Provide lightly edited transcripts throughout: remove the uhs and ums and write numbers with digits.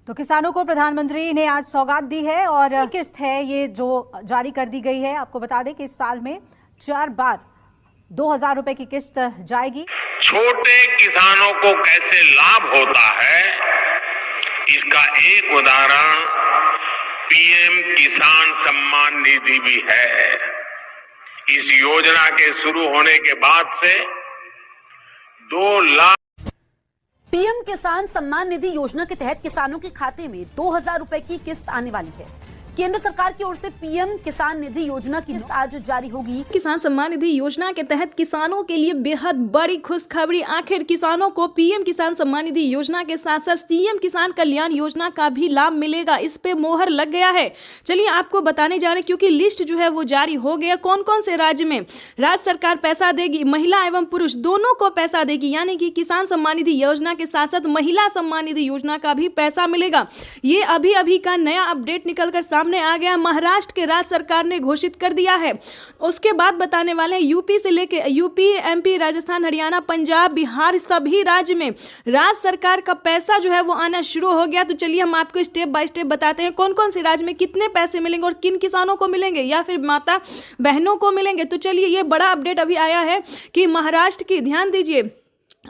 तो किसानों को प्रधानमंत्री ने आज सौगात दी है और किस्त है ये जो जारी कर दी गई है। आपको बता दें कि इस साल में 4 बार 2000 रुपए की किस्त जाएगी। छोटे किसानों को कैसे लाभ होता है, इसका एक उदाहरण पीएम किसान सम्मान निधि भी है। इस योजना के शुरू होने के बाद से 2 लाख पीएम किसान सम्मान निधि योजना के तहत किसानों के खाते में 2000 रुपए की किस्त आने वाली है। केंद्र सरकार की ओर से पीएम किसान निधि योजना की किस्त आज जारी होगी। किसान सम्मान निधि योजना के तहत किसानों के लिए बेहद बड़ी खुशखबरी। आखिर किसानों को पीएम किसान सम्मान निधि योजना के साथ साथ सीएम किसान कल्याण योजना का भी लाभ मिलेगा। इस पे मोहर लग गया है। चलिए आपको बताने जा रहे हैं, क्योंकि लिस्ट जो है वो जारी हो गया। कौन कौन से राज्य में राज्य सरकार पैसा देगी, महिला एवं पुरुष दोनों को पैसा देगी, यानी कि किसान सम्मान निधि योजना के साथ साथ महिला सम्मान निधि योजना का भी पैसा मिलेगा। ये अभी अभी का नया अपडेट निकलकर सामने आ गया। महाराष्ट्र के राज्य सरकार ने घोषित कर दिया है। उसके बाद बताने वाले हैं यूपी से लेके यूपी, एमपी, राजस्थान, हरियाणा, पंजाब, बिहार, सभी राज्य में राज्य सरकार का पैसा जो है वो आना शुरू हो गया। तो चलिए हम आपको स्टेप बाय स्टेप बताते हैं कौन कौन से राज्य में कितने पैसे मिलेंगे और किन किसानों को मिलेंगे या फिर माता बहनों को मिलेंगे। तो चलिए ये बड़ा अपडेट अभी आया है कि महाराष्ट्र की, ध्यान दीजिए,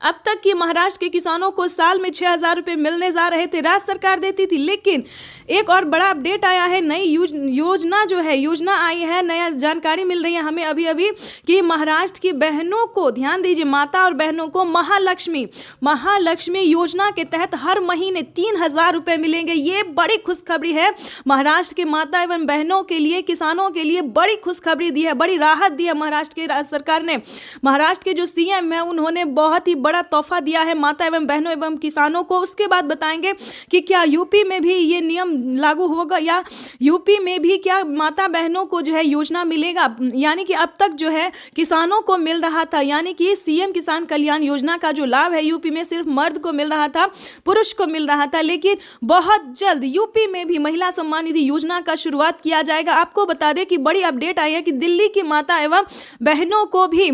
अब तक की महाराष्ट्र के किसानों को साल में 6000 रुपये मिलने जा रहे थे, राज्य सरकार देती थी। लेकिन एक और बड़ा अपडेट आया है, नई योजना जो है, योजना आई है, नया जानकारी मिल रही है हमें अभी अभी कि महाराष्ट्र की बहनों को, ध्यान दीजिए, माता और बहनों को महालक्ष्मी योजना के तहत हर महीने 3000 रुपये मिलेंगे। ये बड़ी खुशखबरी है महाराष्ट्र के माता एवं बहनों के लिए, किसानों के लिए बड़ी खुशखबरी दी है, बड़ी राहत दी है महाराष्ट्र की राज्य सरकार ने। महाराष्ट्र के जो सीएम है उन्होंने बहुत ही बड़ा तोहफा दिया है माता एवं बहनों एवं किसानों को। उसके बाद बताएंगे कि क्या यूपी में भी ये नियम लागू होगा या यूपी में भी क्या माता बहनों को जो है योजना मिलेगा। यानी कि अब तक जो है किसानों को मिल रहा था, यानी कि सीएम किसान कल्याण योजना का जो लाभ है यूपी में सिर्फ मर्द को मिल रहा था, पुरुष को मिल रहा था। लेकिन बहुत जल्द यूपी में भी महिला सम्मान निधि योजना का शुरुआत किया जाएगा। आपको बता दें कि बड़ी अपडेट आई है कि दिल्ली की माता एवं बहनों को भी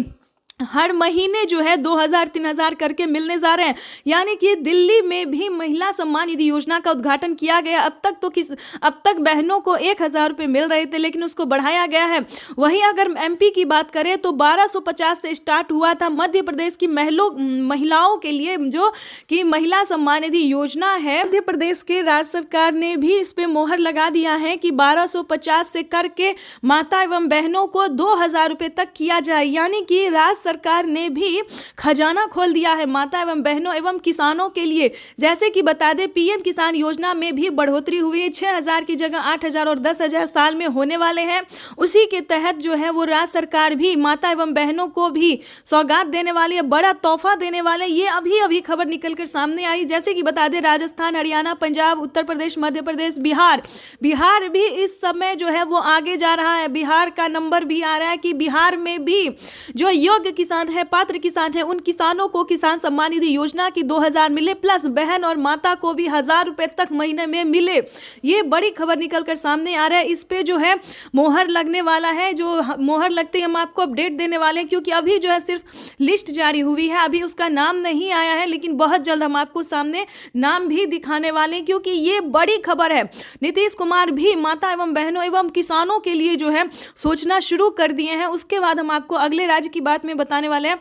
हर महीने जो है 2000-3000 करके मिलने जा रहे हैं। यानी कि दिल्ली में भी महिला सम्मान निधि योजना का उद्घाटन किया गया। अब तक बहनों को 1000 रुपये मिल रहे थे, लेकिन उसको बढ़ाया गया है। वहीं अगर एमपी की बात करें तो 1250 से स्टार्ट हुआ था। मध्य प्रदेश की महिलाओं के लिए जो कि महिला सम्मान निधि योजना है, मध्य प्रदेश के राज्य सरकार ने भी इस पे मोहर लगा दिया है कि 1250 से करके माता एवं बहनों को 2000 रुपये तक किया जाए। यानी कि राज्य सरकार ने भी खजाना खोल दिया है माता एवं बहनों एवं किसानों के लिए। जैसे कि बता दें पीएम किसान योजना में भी बढ़ोतरी हुई है, 6000 की जगह 8000 और 10000 साल में होने वाले हैं। उसी के तहत जो है वो राज्य सरकार भी माता एवं बहनों को भी सौगात देने वाली है, बड़ा तोहफा देने वाले। ये अभी अभी खबर निकलकर सामने आई। जैसे कि बता दें राजस्थान, हरियाणा, पंजाब, उत्तर प्रदेश, मध्य प्रदेश, बिहार भी इस समय जो है वो आगे जा रहा है। बिहार का नंबर भी आ रहा है कि बिहार में भी जो योग्य किसान है, पात्र किसान है, उन किसानों को किसान सम्मान निधि योजना की 2000 मिले, प्लस बहन और माता को भी 1000 रुपए तक महीने में मिले। ये बड़ी खबर निकलकर सामने आ रहा है। इस पे जो है मोहर लगने वाला है। जो मोहर लगते ही हम आपको अपडेट देने वाले हैं, क्योंकि अभी जो है सिर्फ लिस्ट जारी हुई है, अभी उसका नाम नहीं आया है, लेकिन बहुत जल्द हम आपको सामने नाम भी दिखाने वाले हैं, क्योंकि ये बड़ी खबर है। नीतीश कुमार भी माता एवं बहनों एवं किसानों के लिए जो है सोचना शुरू कर दिए हैं। उसके बाद हम आपको अगले राज्य की बात में बताने वाले हैं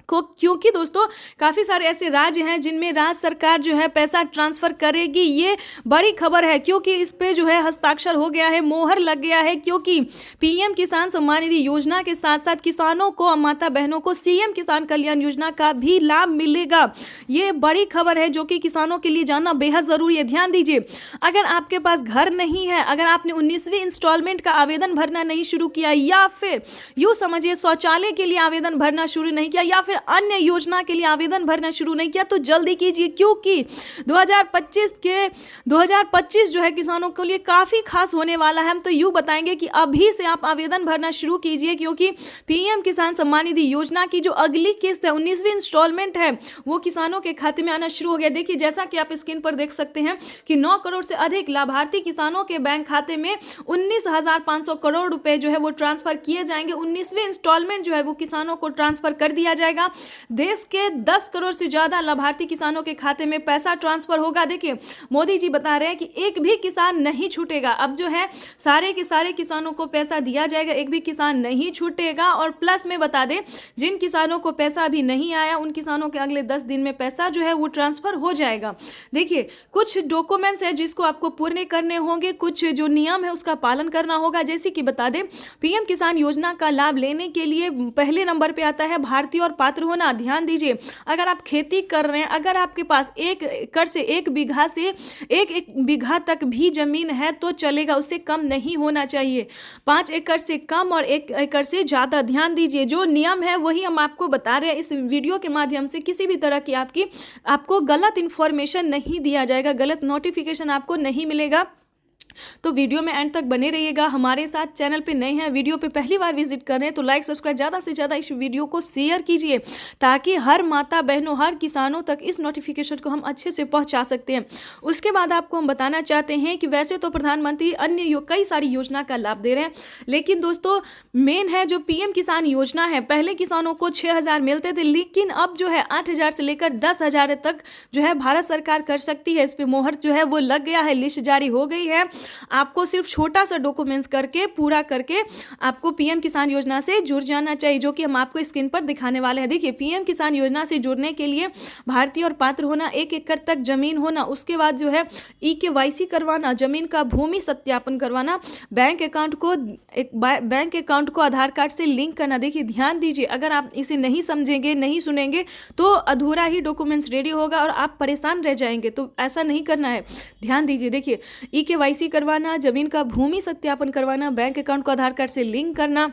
क्योंकि दोस्तों काफ़ी सारे ऐसे राज्य हैं जिनमें राज्य सरकार जो है पैसा ट्रांसफ़र करेगी। ये बड़ी खबर है, क्योंकि इस पे जो है हस्ताक्षर हो गया है, मोहर लग गया है, क्योंकि पीएम किसान सम्मान निधि योजना के साथ साथ किसानों को और माता बहनों को सीएम किसान कल्याण योजना का भी लाभ मिलेगा। ये बड़ी खबर है जो कि किसानों के लिए जानना बेहद ज़रूरी है। ध्यान दीजिए, अगर आपके पास घर नहीं है, अगर आपने 19वीं इंस्टॉलमेंट का आवेदन भरना नहीं शुरू किया, या फिर यूँ समझिए शौचालय के लिए आवेदन भरना शुरू नहीं किया, या फिर अन्य योजना के लिए आवेदन भरना शुरू नहीं किया, तो जल्दी कीजिए, क्योंकि 2025 जो है किसानों के लिए काफ़ी खास होने वाला है। हम तो यूँ बताएंगे कि अभी से आप आवेदन भरना शुरू कीजिए, क्योंकि पीएम किसान सम्मान निधि योजना की जो अगली किस्त है, 19वीं इंस्टॉलमेंट है, वो किसानों के खाते में आना शुरू हो गया। देखिए, जैसा कि आप स्क्रीन पर देख सकते हैं कि 9 करोड़ से अधिक लाभार्थी किसानों के बैंक खाते में 19,500 करोड़ रुपए जो है वो ट्रांसफर किए जाएंगे। 19वीं इंस्टॉलमेंट जो है वो किसानों को ट्रांसफर कर दिया जाएगा। जाएगा। देश के 10 करोड़ से ज्यादा लाभार्थी किसानों के खाते में पैसा ट्रांसफर होगा। देखिए मोदी जी बता रहे हैं कि एक भी किसान नहीं छूटेगा। अब जो है सारे के सारे किसानों को पैसा दिया जाएगा, एक भी किसान नहीं छूटेगा। और प्लस में बता दें, जिन किसानों को पैसा अभी नहीं आया उन किसानों के अगले 10 दिन में पैसा जो है वो ट्रांसफर हो जाएगा। देखिए कुछ डॉक्यूमेंट्स है जिसको आपको पूर्ण करने होंगे, कुछ जो नियम है उसका पालन करना होगा। जैसे कि बता दें, पीएम किसान योजना का लाभ लेने के लिए पहले नंबर पे आता है भारतीय और पात्र होना। ध्यान दीजिए, अगर आप खेती कर रहे हैं, अगर आपके पास 1 एकड़ से 1 बीघा से 1 बीघा तक भी जमीन है तो चलेगा, उससे कम नहीं होना चाहिए। 5 एकड़ से कम और 1 एकड़ से ज्यादा। ध्यान दीजिए, जो नियम है वही हम आपको बता रहे हैं। इस वीडियो के माध्यम से किसी भी तरह की आपको गलत इंफॉर्मेशन नहीं दिया जाएगा, गलत नोटिफिकेशन आपको नहीं मिलेगा। तो वीडियो में एंड तक बने रहिएगा हमारे साथ। चैनल पे नए हैं, वीडियो पे पहली बार विजिट कर रहे हैं तो लाइक सब्सक्राइब ज़्यादा से ज़्यादा इस वीडियो को शेयर कीजिए, ताकि हर माता बहनों, हर किसानों तक इस नोटिफिकेशन को हम अच्छे से पहुंचा सकते हैं। उसके बाद आपको हम बताना चाहते हैं कि वैसे तो प्रधानमंत्री अन्य कई सारी योजना का लाभ दे रहे हैं, लेकिन दोस्तों मेन है जो पीएम किसान योजना है। पहले किसानों को 6,000 मिलते थे, लेकिन अब जो है 8,000 से लेकर 10,000 तक जो है भारत सरकार कर सकती है। इस पर मोहर जो है वो लग गया है, लिस्ट जारी हो गई है। आपको सिर्फ छोटा सा डॉक्यूमेंट्स करके पूरा करके आपको पीएम किसान योजना से जुड़ जाना चाहिए, जो कि हम आपको स्क्रीन पर दिखाने वाले हैं। देखिए पीएम किसान योजना से जुड़ने के लिए भारतीय और पात्र होना, 1 एकड़ तक जमीन होना, उसके बाद जो है EKYC करवाना, जमीन का भूमि सत्यापन करवाना, बैंक अकाउंट को आधार कार्ड से लिंक करना। देखिए ध्यान दीजिए, अगर आप इसे नहीं समझेंगे, नहीं सुनेंगे तो अधूरा ही डॉक्यूमेंट्स रेडी होगा और आप परेशान रह जाएंगे। तो ऐसा नहीं करना है, ध्यान दीजिए। देखिए EKYC करवाना, जमीन का भूमि सत्यापन करवाना, बैंक अकाउंट को आधार कार्ड से लिंक करना,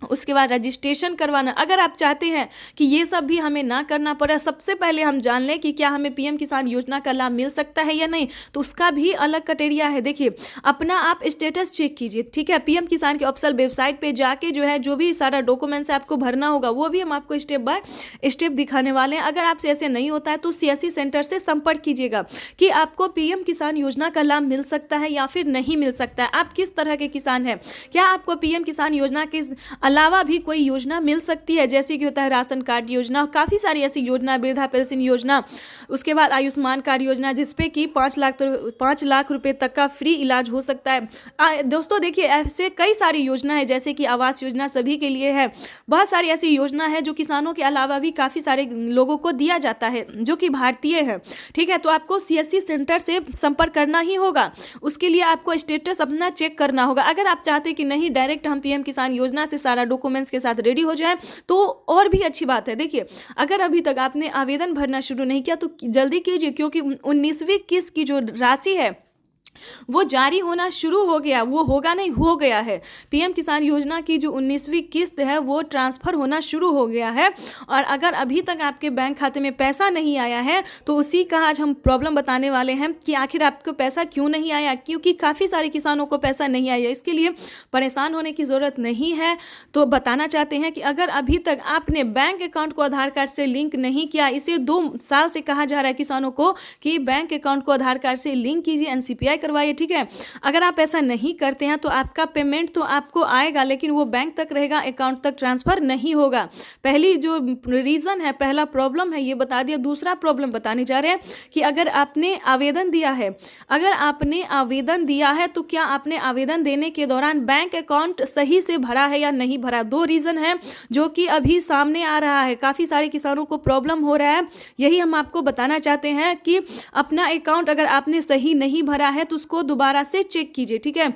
उसके बाद रजिस्ट्रेशन करवाना। अगर आप चाहते हैं कि ये सब भी हमें ना करना पड़े, सबसे पहले हम जान लें कि क्या हमें पीएम किसान योजना का लाभ मिल सकता है या नहीं, तो उसका भी अलग क्राइटेरिया है। देखिए अपना आप स्टेटस चेक कीजिए, ठीक है। पीएम किसान के ऑफिशियल वेबसाइट पे जाके जो है जो भी सारा डॉक्यूमेंट्स आपको भरना होगा वो भी हम आपको स्टेप बाय स्टेप दिखाने वाले हैं। अगर आपसे ऐसे नहीं होता है तो CSC सेंटर से संपर्क कीजिएगा कि आपको पीएम किसान योजना का लाभ मिल सकता है या फिर नहीं मिल सकता है। आप किस तरह के किसान हैं, क्या आपको पीएम किसान योजना के अलावा भी कोई योजना मिल सकती है, जैसे कि होता है राशन कार्ड योजना, काफ़ी सारी ऐसी योजना, वृद्धा पेंशन योजना, उसके बाद आयुष्मान कार्ड योजना, जिसपे कि 5 लाख रुपए तक का फ्री इलाज हो सकता है। दोस्तों देखिए ऐसे कई सारी योजना है, जैसे कि आवास योजना सभी के लिए है। बहुत सारी ऐसी योजना है जो किसानों के अलावा भी काफ़ी सारे लोगों को दिया जाता है जो कि भारतीय है, ठीक है। तो आपको CSC सेंटर से संपर्क करना ही होगा, उसके लिए आपको स्टेटस अपना चेक करना होगा। अगर आप चाहते कि नहीं डायरेक्ट हम पीएम किसान योजना से सारा डॉक्यूमेंट्स के साथ रेडी हो जाए तो और भी अच्छी बात है। देखिए अगर अभी तक आपने आवेदन भरना शुरू नहीं किया तो जल्दी कीजिए, क्योंकि 19वीं किस्त की जो राशि है वो जारी होना शुरू हो गया, वो होगा नहीं, हो गया है। पीएम किसान योजना की जो 19वीं किस्त है वो ट्रांसफ़र होना शुरू हो गया है। और अगर अभी तक आपके बैंक खाते में पैसा नहीं आया है तो उसी का आज हम प्रॉब्लम बताने वाले हैं कि आखिर आपको पैसा क्यों नहीं आया, क्योंकि काफ़ी सारे किसानों को पैसा नहीं आया। इसके लिए परेशान होने की ज़रूरत नहीं है। तो बताना चाहते हैं कि अगर अभी तक आपने बैंक अकाउंट को आधार कार्ड से लिंक नहीं किया, इसे 2 साल से कहा जा रहा है किसानों को कि बैंक अकाउंट को आधार कार्ड से लिंक कीजिए, NCPI करवाइए, ठीक है। अगर आप ऐसा नहीं करते हैं तो आपका पेमेंट तो आपको आएगा, लेकिन वो बैंक तक रहेगा, अकाउंट तक ट्रांसफर नहीं होगा। पहली जो रीज़न है, पहला प्रॉब्लम है ये बता दिया। दूसरा प्रॉब्लम बताने जा रहे हैं कि अगर आपने आवेदन दिया है, तो क्या आपने आवेदन देने के दौरान बैंक अकाउंट सही से भरा है या नहीं भरा। 2 रीज़न है जो कि अभी सामने आ रहा है, काफ़ी सारे किसानों को प्रॉब्लम हो रहा है। यही हम आपको बताना चाहते हैं कि अपना अकाउंट अगर आपने सही नहीं भरा है तो उसको दोबारा से चेक कीजिए, ठीक है।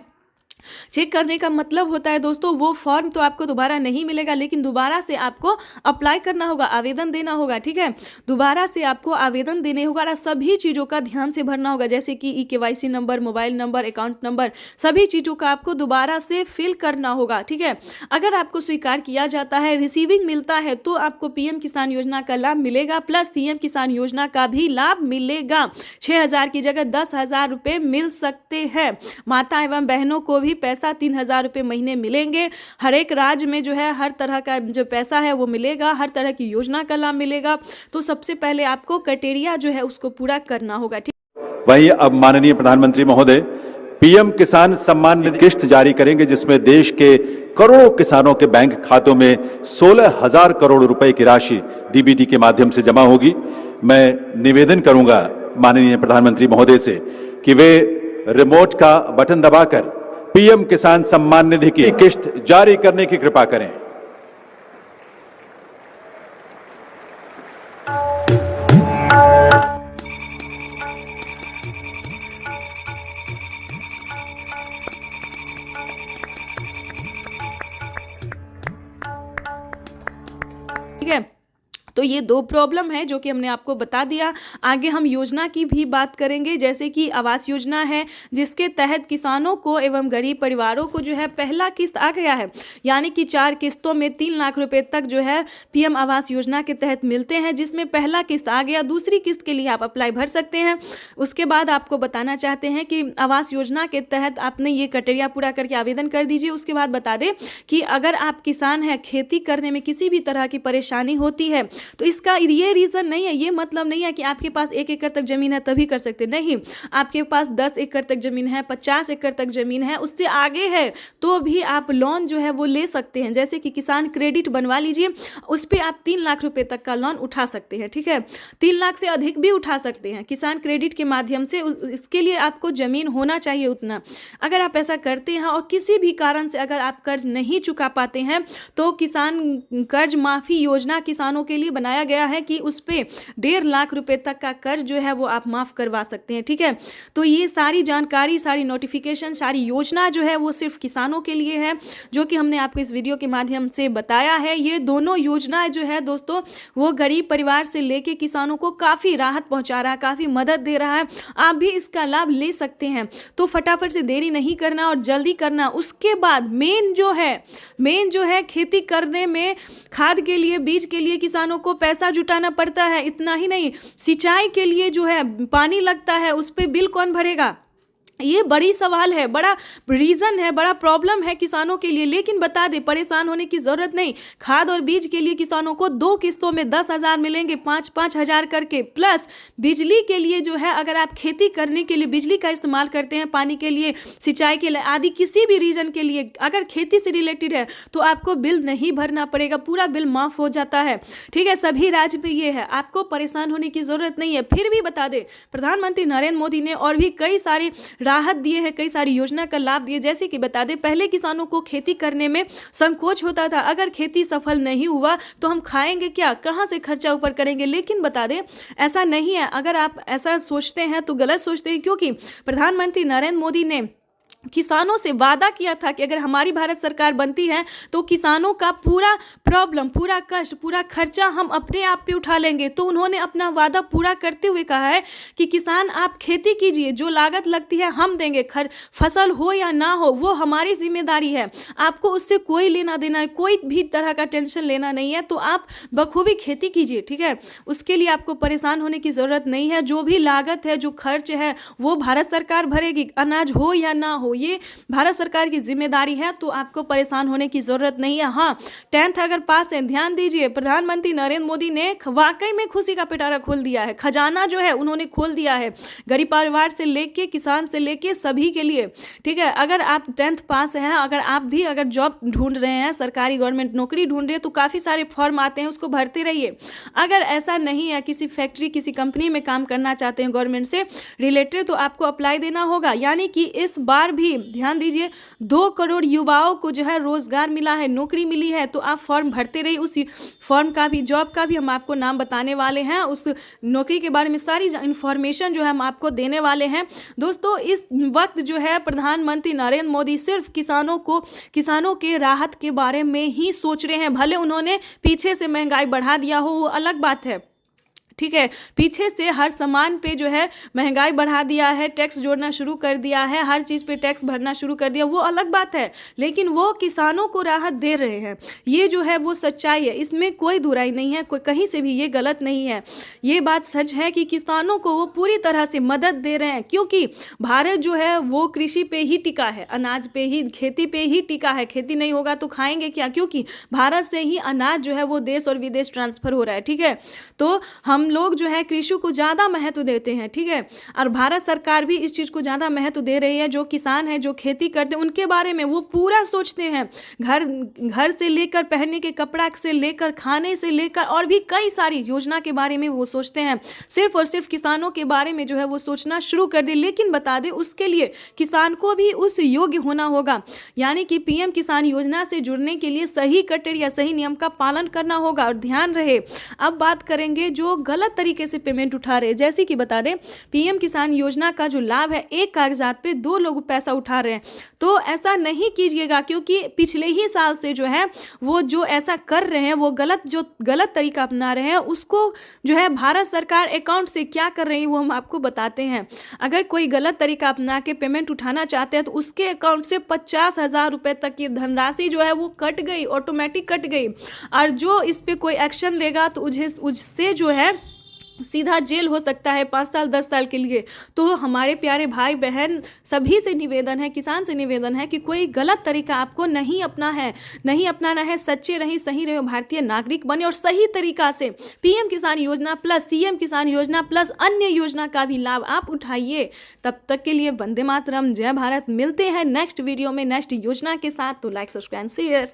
चेक करने का मतलब होता है दोस्तों, वो फॉर्म तो आपको दोबारा नहीं मिलेगा, लेकिन दोबारा से आपको अप्लाई करना होगा, आवेदन देना होगा, ठीक है। दोबारा से आपको आवेदन देने होगा और सभी चीज़ों का ध्यान से भरना होगा, जैसे कि EKYC number, mobile number, account number, सभी चीज़ों का आपको दोबारा से फिल करना होगा, ठीक है। अगर आपको स्वीकार किया जाता है, रिसीविंग मिलता है, तो आपको पीएम किसान योजना का लाभ मिलेगा, प्लस CM किसान योजना का भी लाभ मिलेगा। 6,000 की जगह 10,000 रुपये मिल सकते हैं। माता एवं बहनों को भी पैसा 3,000 रुपये महीने मिलेंगे। हर एक राज्य में जो है हर तरह का जो पैसा है वो मिलेगा, हर तरह की योजना का लाभ मिलेगा। तो सबसे पहले आपको क्राइटेरिया जो है उसको पूरा करना होगा, ठीक। वही अब माननीय प्रधानमंत्री महोदय पीएम किसान सम्मान निधि किस्त जारी करेंगे, जिसमें देश के करोड़ों किसानों के बैंक खातों में 16,000 करोड़ रुपए की राशि डीबीटी के माध्यम से जमा होगी। मैं निवेदन करूंगा माननीय प्रधानमंत्री महोदय से कि वे रिमोट का बटन दबाकर पीएम किसान सम्मान निधि की किस्त जारी करने की कृपा करें। ठीक है, तो ये दो प्रॉब्लम है जो कि हमने आपको बता दिया। आगे हम योजना की भी बात करेंगे, जैसे कि आवास योजना है, जिसके तहत किसानों को एवं गरीब परिवारों को जो है पहला किस्त आ गया है, यानी कि 4 किस्तों में 3 लाख रुपए तक जो है पीएम आवास योजना के तहत मिलते हैं, जिसमें पहला किस्त आ गया। दूसरी किस्त के लिए आप अप्लाई भर सकते हैं। उसके बाद आपको बताना चाहते हैं कि आवास योजना के तहत आपने ये क्राइटेरिया पूरा करके आवेदन कर दीजिए। उसके बाद बता दें कि अगर आप किसान हैं, खेती करने में किसी भी तरह की परेशानी होती है, तो इसका ये रीज़न नहीं है, ये मतलब नहीं है कि आपके पास 1 एकड़ तक ज़मीन है तभी कर सकते, नहीं। आपके पास 10 एकड़ तक ज़मीन है, 50 एकड़ तक ज़मीन है, उससे आगे है तो भी आप लोन जो है वो ले सकते हैं। जैसे कि किसान क्रेडिट बनवा लीजिए, उस पर आप 3 लाख रुपए तक का लोन उठा सकते हैं। ठीक है, 3 लाख से अधिक भी उठा सकते हैं किसान क्रेडिट के माध्यम से। इसके लिए आपको ज़मीन होना चाहिए उतना। अगर आप ऐसा करते हैं और किसी भी कारण से अगर आप कर्ज नहीं चुका पाते हैं, तो किसान कर्ज माफ़ी योजना किसानों के लिए बनाया गया है कि उस पे 1.5 लाख रुपए तक का कर्ज जो है वो आप माफ़ करवा सकते हैं। ठीक है, तो ये सारी जानकारी, सारी नोटिफिकेशन, सारी योजना जो है वो सिर्फ किसानों के लिए है, जो कि हमने आपको इस वीडियो के माध्यम से बताया है। ये दोनों योजनाएं जो है दोस्तों, वो गरीब परिवार से लेके किसानों को काफ़ी राहत पहुंचा रहा है, काफ़ी मदद दे रहा है। आप भी इसका लाभ ले सकते हैं। तो फटाफट से देरी नहीं करना और जल्दी करना। उसके बाद मेन जो है खेती करने में खाद के लिए, बीज के लिए किसानों को पैसा जुटाना पड़ता है। इतना ही नहीं, सिंचाई के लिए जो है पानी लगता है, उस पे बिल कौन भरेगा? ये बड़ी सवाल है, बड़ा रीज़न है, बड़ा प्रॉब्लम है किसानों के लिए। लेकिन बता दें, परेशान होने की ज़रूरत नहीं। खाद और बीज के लिए किसानों को 2 किस्तों में 10,000 मिलेंगे, 5-5 हज़ार करके। प्लस बिजली के लिए जो है, अगर आप खेती करने के लिए बिजली का इस्तेमाल करते हैं, पानी के लिए, सिंचाई के लिए आदि किसी भी रीज़न के लिए, अगर खेती से रिलेटेड है तो आपको बिल नहीं भरना पड़ेगा, पूरा बिल माफ़ हो जाता है। ठीक है, सभी राज्य पे ये है, आपको परेशान होने की ज़रूरत नहीं है। फिर भी बता दें, प्रधानमंत्री नरेंद्र मोदी ने और भी कई सारे राहत दिए हैं, कई सारी योजना का लाभ दिए। जैसे कि बता दें, पहले किसानों को खेती करने में संकोच होता था, अगर खेती सफल नहीं हुआ तो हम खाएंगे क्या, कहां से खर्चा ऊपर करेंगे। लेकिन बता दें, ऐसा नहीं है। अगर आप ऐसा सोचते हैं तो गलत सोचते हैं, क्योंकि प्रधानमंत्री नरेंद्र मोदी ने किसानों से वादा किया था कि अगर हमारी भारत सरकार बनती है तो किसानों का पूरा प्रॉब्लम, पूरा कष्ट, पूरा खर्चा हम अपने आप पे उठा लेंगे। तो उन्होंने अपना वादा पूरा करते हुए कहा है कि किसान आप खेती कीजिए, जो लागत लगती है हम देंगे, फसल हो या ना हो वो हमारी जिम्मेदारी है, आपको उससे कोई लेना देना है, कोई भी तरह का टेंशन लेना नहीं है। तो आप बखूबी खेती कीजिए। ठीक है, उसके लिए आपको परेशान होने की ज़रूरत नहीं है। जो भी लागत है, जो खर्च है, वो भारत सरकार भरेगी, अनाज हो या ना हो, ये भारत सरकार की जिम्मेदारी है। तो आपको परेशान होने की जरूरत नहीं है। हाँ, 10th अगर पास है, ध्यान दीजिए, प्रधानमंत्री नरेंद्र मोदी ने वाकई में खुशी का पिटारा खोल दिया है, खजाना जो है उन्होंने खोल दिया है, गरीब परिवार से लेके, किसान से लेके सभी के लिए। ठीक है, अगर आप 10th पास हैं, अगर आप भी अगर जॉब ढूंढ रहे हैं, सरकारी गवर्नमेंट नौकरी ढूंढ रहे हैं, तो काफ़ी सारे फॉर्म आते हैं, उसको भरते रहिए। अगर ऐसा नहीं है, किसी फैक्ट्री, किसी कंपनी में काम करना चाहते हैं गवर्नमेंट से रिलेटेड, तो आपको अप्लाई देना होगा। यानी कि इस बार भी ध्यान दीजिए, 2 करोड़ युवाओं को जो है रोजगार मिला है, नौकरी मिली है। तो आप फॉर्म भरते रहिए। उस फॉर्म का भी, जॉब का भी हम आपको नाम बताने वाले हैं, उस नौकरी के बारे में सारी इंफॉर्मेशन जो है हम आपको देने वाले हैं। दोस्तों, इस वक्त जो है प्रधानमंत्री नरेंद्र मोदी सिर्फ किसानों के राहत के बारे में ही सोच रहे हैं। भले उन्होंने पीछे से महंगाई बढ़ा दिया हो, वो अलग बात है। ठीक है, पीछे से हर सामान पे जो है महंगाई बढ़ा दिया है, टैक्स जोड़ना शुरू कर दिया है, हर चीज़ पे टैक्स भरना शुरू कर दिया, वो अलग बात है। लेकिन वो किसानों को राहत दे रहे हैं, ये जो है वो सच्चाई है, इसमें कोई दुराई नहीं है, कोई कहीं से भी ये गलत नहीं है। ये बात सच है कि किसानों को वो पूरी तरह से मदद दे रहे हैं, क्योंकि भारत जो है वो कृषि पे ही टिका है, अनाज पे ही, खेती पे ही टिका है। खेती नहीं होगा तो खाएंगे क्या, क्योंकि भारत से ही अनाज जो है वो देश और विदेश ट्रांसफ़र हो रहा है। ठीक है, तो हम हम लोग जो है कृषि को ज़्यादा महत्व देते हैं, ठीक है, और भारत सरकार भी इस चीज़ को ज़्यादा महत्व दे रही है। जो किसान हैं, जो खेती करते हैं, उनके बारे में वो पूरा सोचते हैं। घर से लेकर पहनने के कपड़ा से लेकर खाने से लेकर और भी कई सारी योजना के बारे में वो सोचते हैं। सिर्फ और सिर्फ किसानों के बारे में जो है वो सोचना शुरू कर दे। लेकिन बता दें, उसके लिए किसान को भी उस योग्य होना होगा, यानी कि पीएम किसान योजना से जुड़ने के लिए सही क्राइटेरिया, सही नियम का पालन करना होगा। और ध्यान रहे, अब बात करेंगे जो गलत तरीके से पेमेंट उठा रहे हैं। जैसे कि बता दें, पीएम किसान योजना का जो लाभ है, एक कागजात पे 2 लोग पैसा उठा रहे हैं, तो ऐसा नहीं कीजिएगा, क्योंकि पिछले ही साल से जो है वो जो ऐसा कर रहे हैं, वो गलत तरीका अपना रहे हैं। उसको जो है भारत सरकार अकाउंट से क्या कर रही है वो हम आपको बताते हैं। अगर कोई गलत तरीका अपना के पेमेंट उठाना चाहते हैं तो उसके अकाउंट से 50,000 रुपए तक की धनराशि जो है वो कट गई, ऑटोमेटिक कट गई। और जो इस पे कोई एक्शन लेगा तो उससे जो है सीधा जेल हो सकता है 5 साल 10 साल के लिए। तो हमारे प्यारे भाई बहन सभी से निवेदन है, किसान से निवेदन है कि कोई गलत तरीका आपको नहीं अपनाना है। सच्चे रहिए, सही रहे, भारतीय नागरिक बने और सही तरीका से पीएम किसान योजना प्लस सीएम किसान योजना प्लस अन्य योजना का भी लाभ आप उठाइए। तब तक के लिए वंदे मातरम, जय भारत। मिलते हैं नेक्स्ट वीडियो में नेक्स्ट योजना के साथ। तो लाइक, सब्सक्राइब, शेयर।